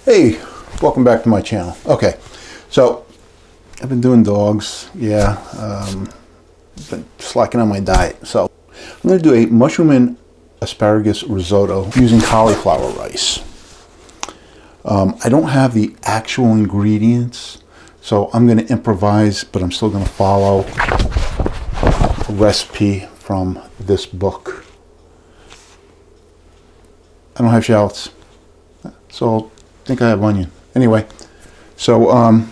Hey, welcome back to my channel. Okay, so I've been doing dogs, been slacking on my diet. So I'm going to do a mushroom and asparagus risotto using cauliflower rice. I don't have the actual ingredients, so I'm going to improvise, but I'm still going to follow a recipe from this book. I don't have shallots, so I think I have onion. Anyway, so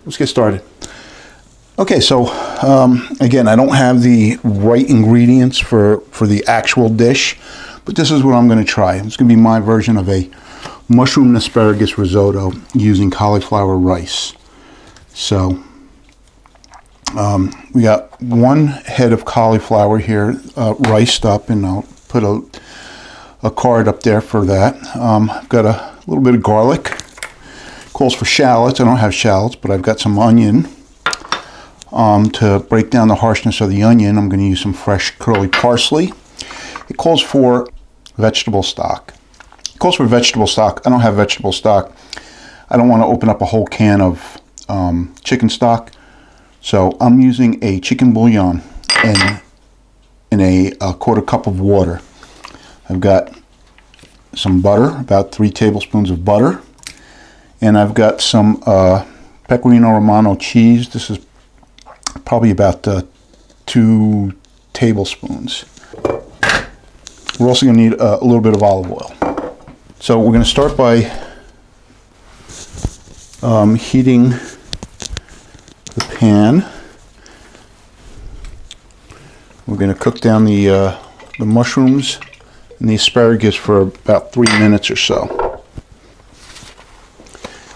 let's get started. Okay, so again, I don't have the right ingredients for the actual dish, but this is what I'm going to try. It's going to be my version of a mushroom and asparagus risotto using cauliflower rice. So we got one head of cauliflower here, riced up, and I'll put a card up there for that. I've got a little bit of garlic. Calls for shallots. I don't have shallots, but I've got some onion. To break down the harshness of the onion, I'm going to use some fresh curly parsley. It calls for vegetable stock. It calls for vegetable stock. I don't have vegetable stock. I don't want to open up a whole can of chicken stock, so I'm using a chicken bouillon and in a quarter cup of water. I've got some butter, about 3 tablespoons of butter, and I've got some Pecorino Romano cheese. This is probably about 2 tablespoons. We're also going to need a little bit of olive oil. So we're going to start by heating the pan. We're going to cook down the mushrooms and the asparagus for about 3 minutes or so.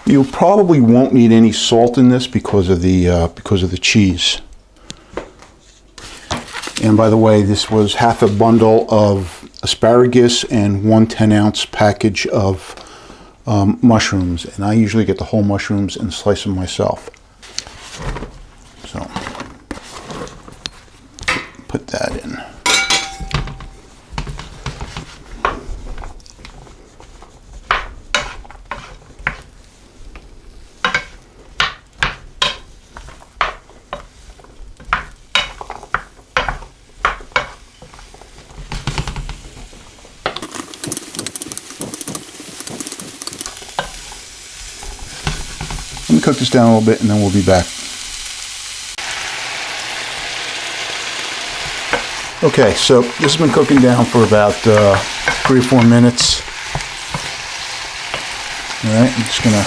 You probably won't need any salt in this because of the cheese. And by the way, this was half a bundle of asparagus and 1 10-ounce package of mushrooms, and I usually get the whole mushrooms and slice them myself. So put that in. Let me cook this down a little bit and then we'll be back. Okay, so this has been cooking down for about 3 or 4 minutes. Alright, I'm just going to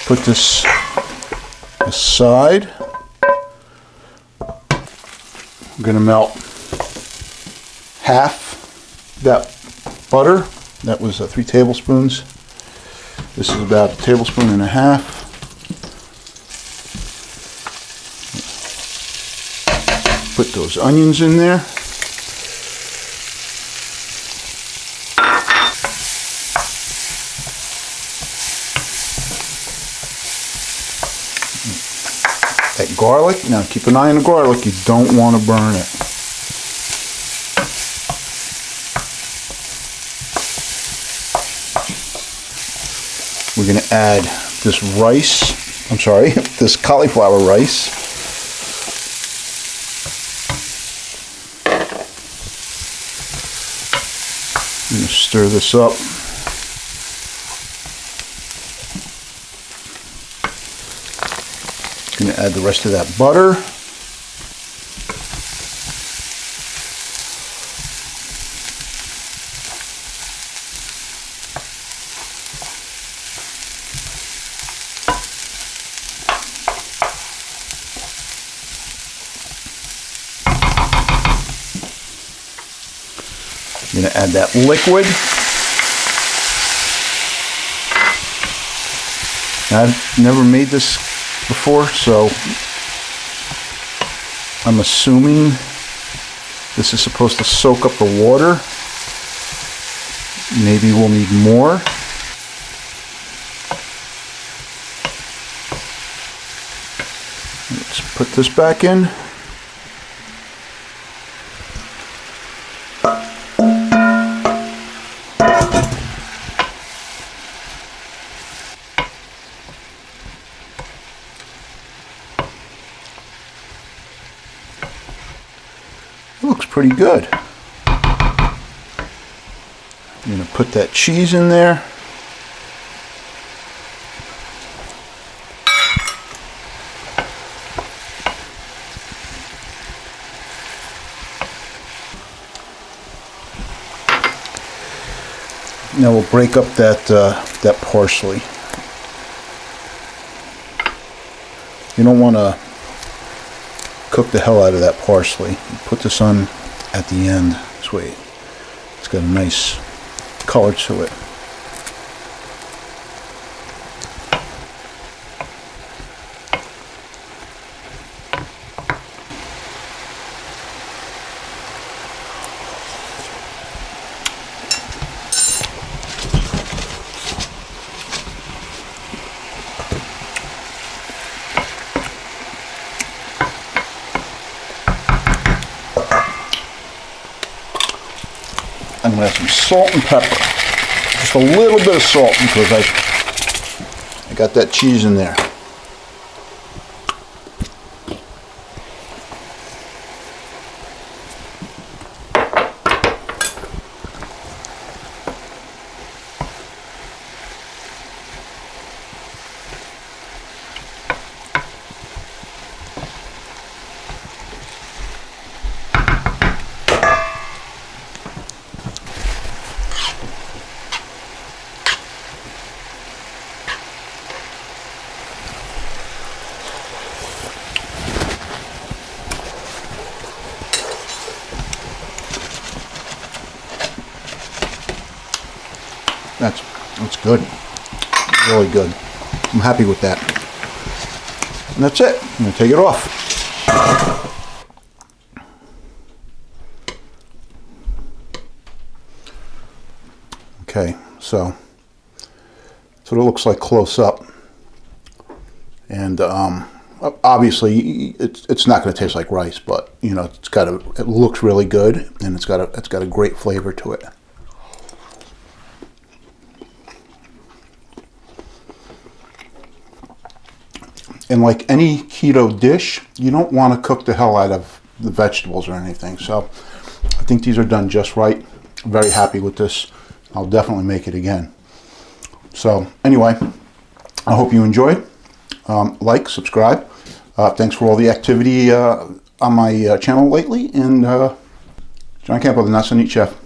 put this aside. I'm going to melt half that butter. That was 3 tablespoons. This is about 1.5 tablespoons. Put those onions in there. That garlic, now keep an eye on the garlic, you don't want to burn it. We're going to add this rice, this cauliflower rice. I'm going to stir this up. I'm going to add the rest of that butter. I'm going to add that liquid. I've never made this before, so I'm assuming this is supposed to soak up the water. Maybe we'll need more. Let's put this back in. pretty good. I'm going to put that cheese in there. Now we'll break up that parsley. You don't want to cook the hell out of that parsley. Put this on at the end. This way it's got a nice color to it. I'm going to have some salt and pepper. Just a little bit of salt because I got that cheese in there. That's good. Really good. I'm happy with that. And that's it. I'm going to take it off. Okay, so that's what it looks like close up. And obviously it's not going to taste like rice, but you know, it looks really good, and it's got a great flavor to it. And like any keto dish, you don't want to cook the hell out of the vegetables or anything. So I think these are done just right. I'm very happy with this. I'll definitely make it again. So anyway, I hope you enjoyed. Like, subscribe. Thanks for all the activity on my channel lately. And John Campbell, the Not So Neat Chef.